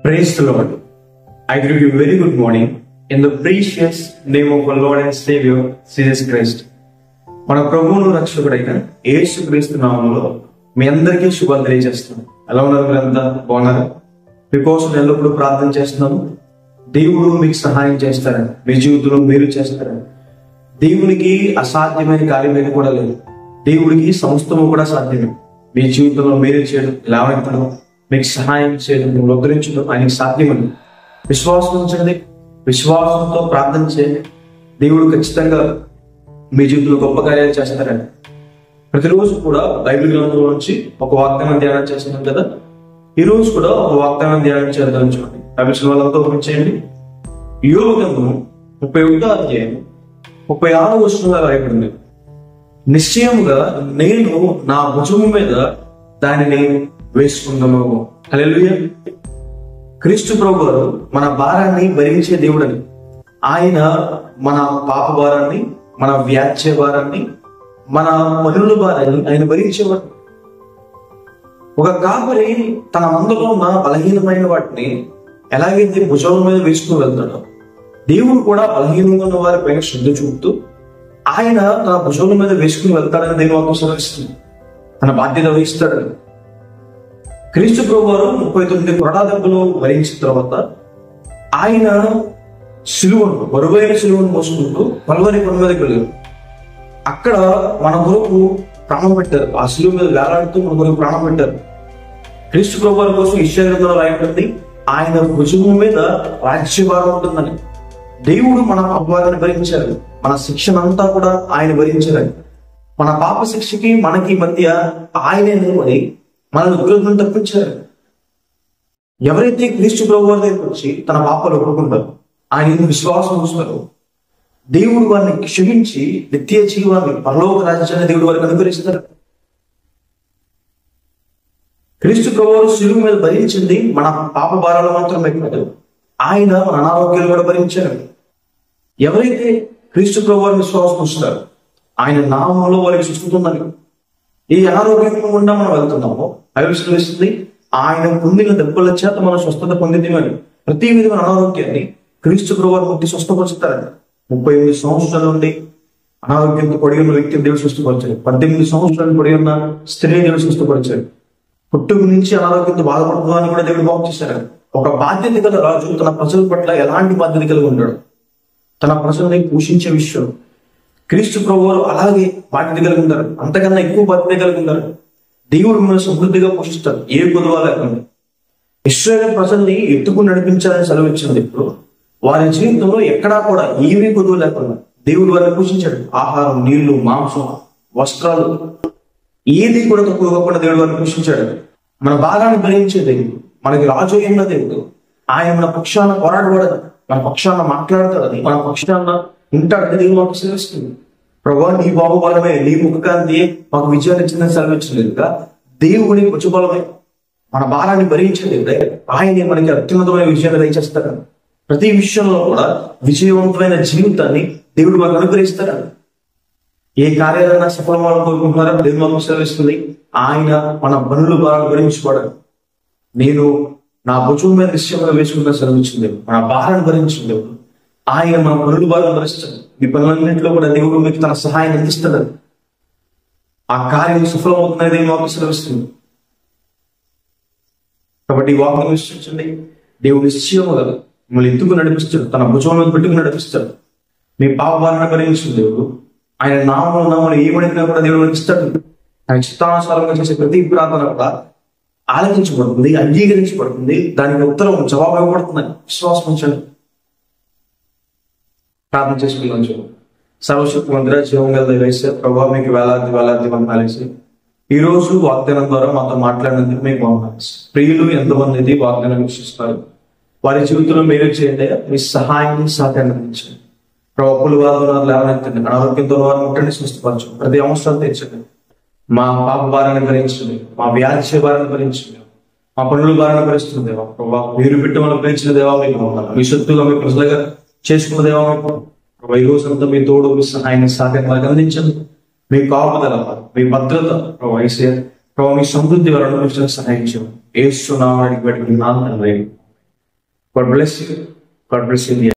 Praise the Lord. I greet you very good morning in the precious name of our Lord and Savior, Jesus Christ. మన ప్రభువును రక్షకుడైన యేసు క్రీస్తు నామములో మీ అందరికీ శుభాలు తెలియజేస్తున్నాను. ఎలా ఉన్నారు మీరంతా? బాగున్నారా? మీకోసం ఎల్లప్పుడూ ప్రార్థన చేస్తున్నాను. దేవుడు మీకు సహాయం చేస్తారని, మీ జీవితంలో మీరు చేస్తారని. దేవునికి అసాధ్యమైన కార్యం ఏది కూడా లేదు. దేవుడికి సమస్తము కూడా సాధ్యమే. మీ జీవితంలో మీరే చేయడం, లేవనెత్తడం, మీకు సహాయం చేయడం, ఉద్ధరించడం ఆయనకి సాధ్యమని విశ్వాసం ఉంచండి. విశ్వాసంతో ప్రార్థన చేయండి. దేవుడు ఖచ్చితంగా మీ జీవితంలో గొప్ప కార్యాలు చేస్తారని. ప్రతిరోజు కూడా బైబిల్ గ్రంథంలో నుంచి ఒక వాగ్దానం ధ్యానం చేస్తున్నాం కదా. ఈ రోజు కూడా ఒక వాగ్దానం ధ్యానం చేద్దాం. చూడండి, బైబిల్ వాళ్ళతో చేయండి. యోబు గ్రంథం 31వ అధ్యాయం 36వ వచనంలో రాయబడింది, నిశ్చయముగా నేను నా భుజము మీద దానిని వేసుకుందాము. హల్లెలూయా. క్రీస్తు ప్రభువారు మన భారాన్ని భరించే దేవుడని, ఆయన మన పాప భారాన్ని, మన వ్యాజ్య భారాన్ని, మన పనుల భారాన్ని ఆయన భరించేవాడు. ఒక కాపరి తన మందలో ఉన్న బలహీనమైన వాటిని ఎలాగైతే భుజం మీద వేసుకుని వెళ్తాడో, దేవుడు కూడా బలహీనంగా ఉన్న వారి పైన శ్రద్ధ చూపుతూ ఆయన తన భుజం మీద వేసుకుని వెళ్తాడని దేవుడు వాక్యం సెలవిస్తుంది. తన బాధ్యత వహిస్తాడని. క్రీస్తు ప్రభువారు 39 కొరడా దెబ్బలు భరించిన తర్వాత ఆయన సిలువను, బరువైన సిలువను మోసుకుంటూ కల్వరి కొండ మీదకి వెళ్ళారు. అక్కడ మన కొరకు ప్రాణం పెట్టారు. ఆ సిలువ మీద వేలాడుతూ మన కొరకు ప్రాణం పెట్టారు. క్రీస్తు ప్రభువారి కోసం యెషయా గ్రంథంలో రాయబడింది, ఆయన భుజము మీద రాజ్యభారం ఉంటుందని. దేవుడు మన పాపాలను భరించారు. మన శిక్షనంతా కూడా ఆయన భరించారని. మన పాప శిక్షకి మనకి మధ్య ఆయనే నిలబడి మనల్ని దుర్గం తప్పించారు. ఎవరైతే క్రీస్తు ప్రభువారి దగ్గరికి వచ్చి తన పాపాలు ఒప్పుకుంటారు, ఆయన విశ్వాసం ఉంచుతారు, దేవుడు వారిని క్షమించి నిత్య జీవాన్ని, పరలోక రాజ్యాన్ని దేవుడు వారికి అనుగ్రహిస్తారు. క్రీస్తు ప్రభువారు శిలువ మీద భరించింది మన పాప భారాలు మాత్రమే కాదు, ఆయన మన అనారోగ్యాలు కూడా భరించారు. ఎవరైతే క్రీస్తు ప్రభువారిని విశ్వాసం ఉంచుతారు, ఆయన నామంలో వారికి సుస్తుందని. ఈ అనారోగ్యం గుండా మనం వెళ్తున్నామో అవిశ్వసిస్తుంది, ఆయన పొందిన దెబ్బల చేత మనం స్వస్థత పొందిందని. ప్రతి విధమైన అనారోగ్యాన్ని క్రీస్తు ప్రభువారు ముట్టి స్వస్థపరుస్తారంట. 38 సంవత్సరాల నుండి అనారోగ్యంతో పడి ఉన్న వ్యక్తిని దేవుడు స్వస్థపరిచాడు. 18 సంవత్సరాలు పడి ఉన్న స్త్రీని దేవుడు స్వస్థపరిచాడు. పుట్టుక నుంచి అనారోగ్యంతో బాధపడుతుందని కూడా దేవుడు బాగు చేశారు. ఒక బాధ్యత గల రాజు తన ప్రజల పట్ల ఎలాంటి బాధ్యత కలిగి ఉంటాడు? తన ప్రజల్ని పోషించే విషయం. క్రీస్తు ప్రభువారు అలాగే బాధ్యత కలిగి ఉంటారు. అంతకన్నా ఎక్కువ బాధ్యత కలిగి ఉంటారు. దేవుడు మిమ్మల్ని సమృద్ధిగా పోషిస్తారు, ఏ కొదువ లేకుండా. ఇశ్రాయేలు ప్రజల్ని ఎత్తుకుని నడిపించాలని సెలవిచ్చింది. ఇప్పుడు వారి జీవితంలో ఎక్కడా కూడా ఏమీ కొదువ లేకుండా దేవుడు వారిని పోషించాడు. ఆహారం, నీళ్లు, మాంసం, వస్త్రాలు ఏది కూడా తక్కువ కాకుండా దేవుడు వారిని పోషించాడు. మన భారాన్ని భరించే దేవుడు, మనకి రాజు అయిన దేవుడు. ఆయన మన పక్షాన పోరాడబడదు, మన పక్షాన మాట్లాడతాడని, మన పక్షాన ఉంటాడని దేవుడు మాకు సెలవిస్తుంది. ప్రభా, నీ బాహుబలమే, నీ ముఖకాంతి మాకు విజయాన్ని ఇచ్చిందని సెలవిచ్చినట్టుగా దేవుడి భుజబలమే మన భారాన్ని భరించే దేవుడే. ఆయనే మనకి అత్యున్నతమైన విజయాన్ని దయచేస్తాడు. ప్రతి విషయంలో కూడా విజయవంతమైన జీవితాన్ని దేవుడు మాకు అనుగ్రహిస్తాడు. ఏ కార్యాలైనా సఫలమని కోరుకుంటున్నారో దేవుడు మాకు సెలవిస్తుంది, ఆయన మన పనులు భారాన్ని భరించుకోవడం. నేను నా భుజం మీద నిశ్చయంగా వేసుకున్న సెలవిచ్చింది. మన భారాన్ని భరించింది దేవుడు. ఆయన మన పనులు భారం భరిస్తాడు. మీ పనులన్నింటిలో కూడా దేవుడు మీకు తన సహాయం అందిస్తాడు. ఆ కార్యం సఫలమవుతుందని దేవుడు మాకు సెలవిస్తుంది. కాబట్టి ఈ వాక్యం విశ్వసించండి. దేవుడు నిశ్చయముగా మిమ్మల్ని ఎత్తుకు నడిపిస్తాడు, తన భుజం మీద పెట్టుకుని నడిపిస్తాడు. మీ పాప భారాన్ని భరించిన దేవుడు ఆయన నామములు ఏమడిగినా కూడా దేవుడు నడిపిస్తాడు. ఆయన చిత్తానుసారంగా చేసే ప్రతి ప్రార్థన కూడా ఆలోచించబడుతుంది, అంగీకరించబడుతుంది. దానికి ఉత్తరం, జవాబు ఇవ్వబడుతుందని విశ్వాసం ఉంచండి. ప్రార్థన చేసుకున్నాం. సర్వశక్తి మందిర జీవం గల వేసే ప్రభావ మీకు వేలాది వందనాలేసి ఈ రోజు వాగ్దానం ద్వారా మాతో మాట్లాడినందుకు మీకు వందనాలు. ప్రియులు ఎంతమంది ఇది వాగ్దానం వీక్షిస్తారు, వారి జీవితంలో మీరు చేయండి. మీ సహాయాన్ని సహకారం అందించండి. ప్రభువులు వారు లేవనెత్తండి. అనారోగ్యంతో వారు ముట్టండి, స్వస్థపరచండి. ప్రతి అవసరాలు తీర్చండి. మా పాప భారాన్ని భరించండి, మా వ్యాధ్య భారాన్ని భరించండి, మా పనుల భారాన్ని భరిస్తుంది దేవా. ప్రభావ మీరు పెట్టి మనం భరించిన దేవా మీకు వందనాలు. మీ సొత్తుగా మీ ప్రజలుగా చేసుకున్న దేవా మీకు ప్రభావ ఈ రోజంతా మీ తోడు, మీ సహాయాన్ని సహకారం వారికి అందించండి. మీ కాపుదల, మీ భద్రత ప్రభావ ప్రభావ మీ సమృద్ధి వారు అనుభవించడానికి సహాయం చేయండి. యేసు నామమున అడిగి పెట్టుకున్నాను తండ్రి. God bless you.